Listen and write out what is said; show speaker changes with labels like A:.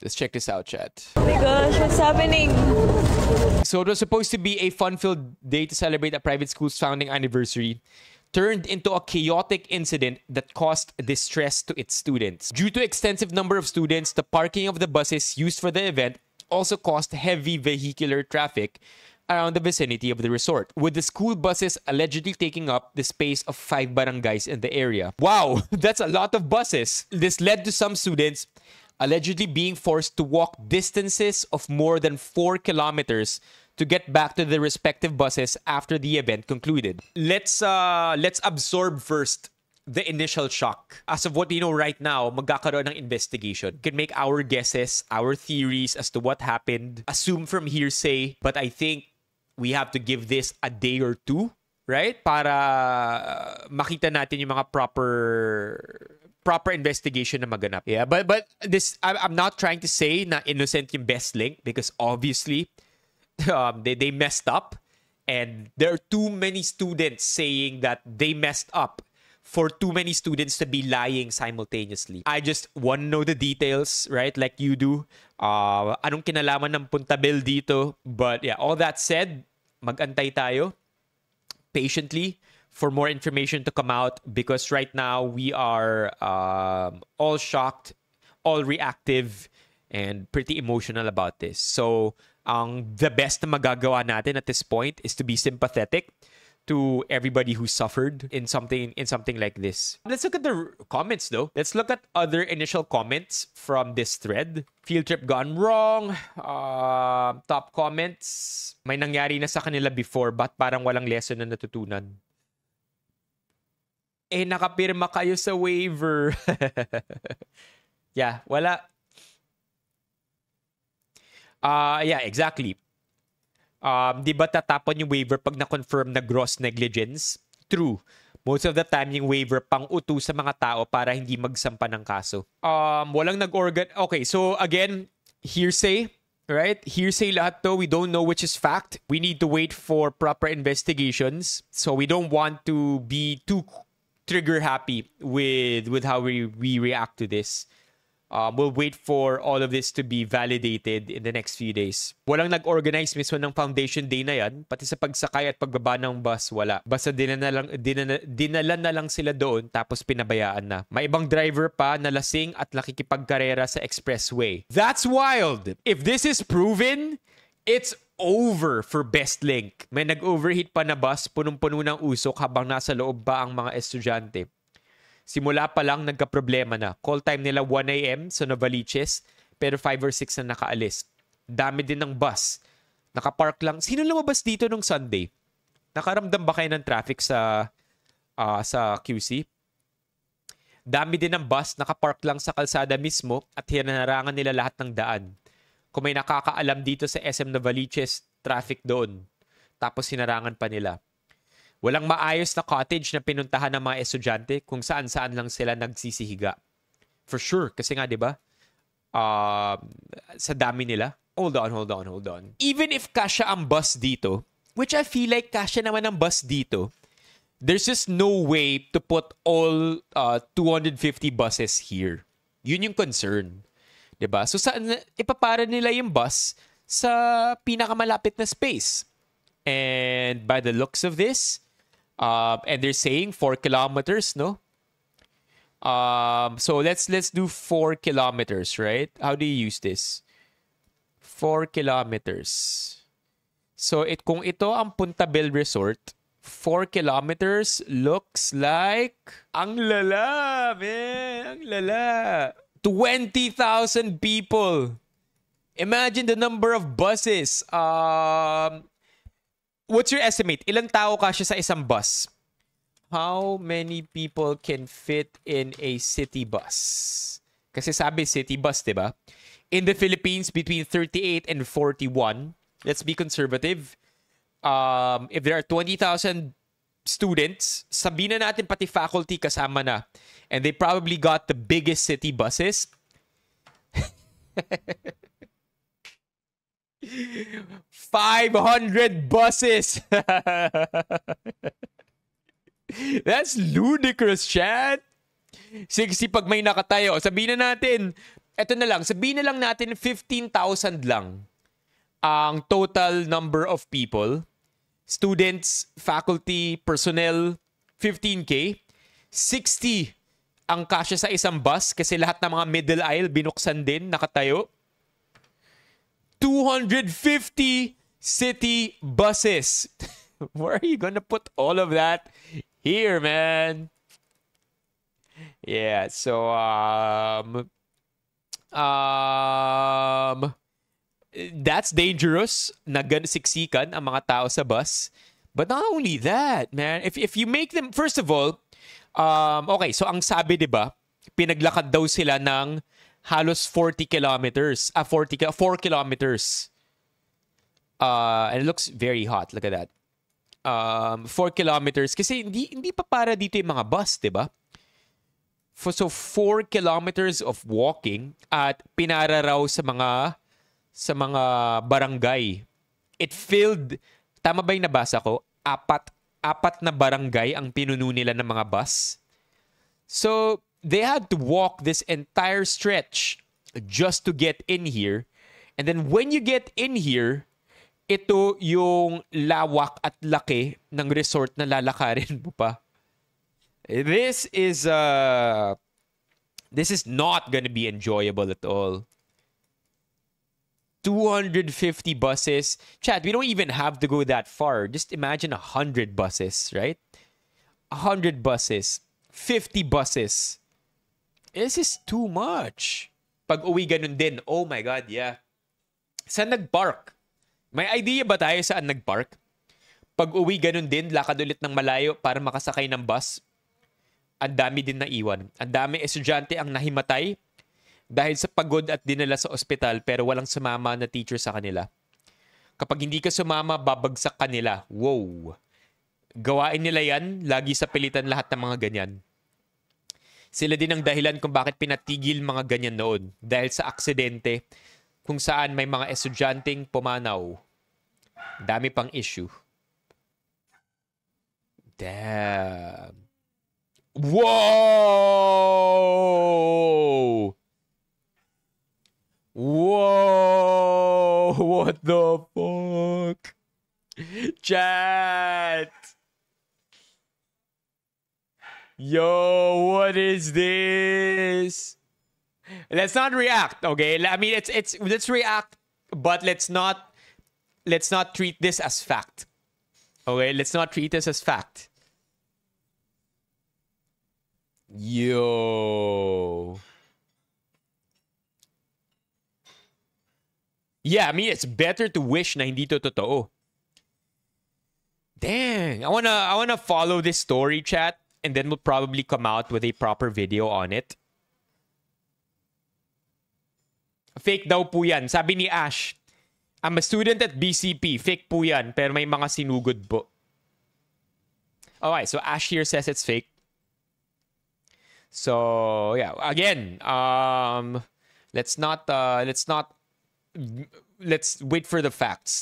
A: Let's check this out, chat.
B: Oh my gosh, what's happening?
A: So it was supposed to be a fun-filled day to celebrate a private school's founding anniversary, turned into a chaotic incident that caused distress to its students. Due to extensive number of students, the parking of the buses used for the event also caused heavy vehicular traffic around the vicinity of the resort, with the school buses allegedly taking up the space of 5 barangays in the area. Wow, that's a lot of buses. This led to some students allegedly being forced to walk distances of more than 4 kilometers to get back to the respective buses after the event concluded. Let's absorb first the initial shock. As of what we know right now, magkakaroon ng investigation. We can make our guesses, our theories as to what happened, assume from hearsay, but I think we have to give this a day or two, right? Para makita natin yung mga proper investigation na maganap. Yeah, but this, I'm not trying to say na innocent yung Best Link, because obviously they messed up, and there are too many students saying that they messed up for too many students to be lying simultaneously. I just want to know the details, right? Like you do. Anong kinalaman ng Puntabel dito? But yeah, all that said, mag-antay tayo patiently for more information to come out, because right now we are all shocked, all reactive, and pretty emotional about this. So, the best na magagawa natin at this point is to be sympathetic to everybody who suffered in something like this. Let's look at the comments though. Let's look at other initial comments from this thread. Field trip gone wrong. Top comments. May nangyari na sa kanila before, but parang walang lesson na natutunan. Nakapirma kayo sa waiver. Yeah, wala. Yeah, exactly. Di ba tatapon yung waiver pag na-confirm na gross negligence? True. Most of the time, yung waiver pang-uto sa mga tao para hindi magsampa ng kaso. Walang nag-organ... Okay, so again, hearsay, right? Hearsay lahat to. We don't know which is fact. We need to wait for proper investigations. So we don't want to be too trigger-happy with how we react to this. We'll wait for all of this to be validated in the next few days. Walang nag-organize mismo ng foundation day na yan. Pati sa pagsakay at pagbaba ng bus, wala. Basta dinala na lang sila doon, tapos pinabayaan na. May ibang driver pa na lasing at nakikipagkarera sa expressway. That's wild! If this is proven, it's over for Best Link. May nag-overheat pa na bus, punong-puno ng usok habang nasa loob pa ang mga estudyante. Simula pa lang nagka-problema na. Call time nila 1 a.m. sa Novaliches, pero 5 or 6 na nakaalis. Dami din ng bus. Nakapark lang. Sino lumabas dito nung Sunday? Nakaramdam ba kayo ng traffic sa QC? Dami din ng bus, nakapark lang sa kalsada mismo at hinarangan nila lahat ng daan. Kung may nakakaalam dito sa SM Novaliches, traffic doon. Tapos hinarangan pa nila. Walang maayos na cottage na pinuntahan ng mga estudyante kung saan-saan lang sila nagsisihiga. For sure. Kasi nga, di ba? Sa dami nila. Hold on. Even if kasya ang bus dito, which I feel like kasya naman ang bus dito, there's just no way to put all 250 buses here. Yun yung concern. Di ba? So, saan ipapara nila yung bus sa pinakamalapit na space? And by the looks of this, and they're saying 4 kilometers, no? So let's do 4 kilometers, right? How do you use this? 4 kilometers. So kung ito ang Puntabel Resort, 4 kilometers looks like ang lala, man, ang lala. 20,000 people. Imagine the number of buses. What's your estimate? Ilang tao kasya sa isang bus? How many people can fit in a city bus? Kasi sabi city bus, di ba? In the Philippines, between 38 and 41. Let's be conservative. If there are 20,000 students, sabihin na natin pati faculty kasama na. And they probably got the biggest city buses. 500 buses. That's ludicrous, chat. 60 pag may nakatayo. Sabihin na natin, eto na lang, sabihin na lang natin 15,000 lang ang total number of people. Students, faculty, personnel, 15K. 60 ang kasya sa isang bus kasi lahat ng mga middle aisle binuksan din, nakatayo. 250 city buses. Where are you gonna put all of that? Here, man. Yeah, so that's dangerous. Siksikan ang mga tao sa bus. But not only that, man. If you make them, first of all, okay, so ang sabi, di ba, pinaglakad daw sila ng halos 40 kilometers. 4 kilometers. And it looks very hot. Look at that. 4 kilometers. Kasi hindi pa para dito yung mga bus, di ba? So 4 kilometers of walking at pinara raw sa mga barangay. It filled, tama ba yung nabasa ko? Apat na barangay ang pinuno nila ng mga bus. So they had to walk this entire stretch just to get in here. And then when you get in here, ito yung lawak at laki ng resort na lalakarin mo pa. This is not gonna be enjoyable at all. 250 buses. Chat, we don't even have to go that far. Just imagine 100 buses, right? 100 buses. 50 buses. This is too much. Pag uwi ganun din. Oh my God, yeah. Saan nag-park? May idea ba tayo saan nag-park? Pag uwi ganun din, lakad ulit ng malayo para makasakay ng bus. Ang dami din na iwan. Ang dami estudyante ang nahimatay dahil sa pagod at dinala sa ospital pero walang sumama na teacher sa kanila. Kapag hindi ka sumama, babagsak kanila. Wow. Gawain nila yan, lagi sa pilitan lahat ng mga ganyan. Sila din ang dahilan kung bakit pinatigil mga ganyan noon. Dahil sa aksidente kung saan may mga estudyanteng pumanaw. Dami pang issue. Damn. Whoa! Whoa! What the fuck? Chat! Yo, what is this? Let's not react, okay? I mean, it's let's react, but let's not treat this as fact. Okay, let's not treat this as fact. Yo. Yeah, I mean, it's better to wish na hindi to totoo. Dang, I wanna follow this story, chat, and then we'll probably come out with a proper video on it. Fake daw po yan. Sabi ni Ash, I'm a student at BCP. Fake po yan, pero may mga sinugod po. Alright, so Ash here says it's fake. So yeah, again, let's wait for the facts.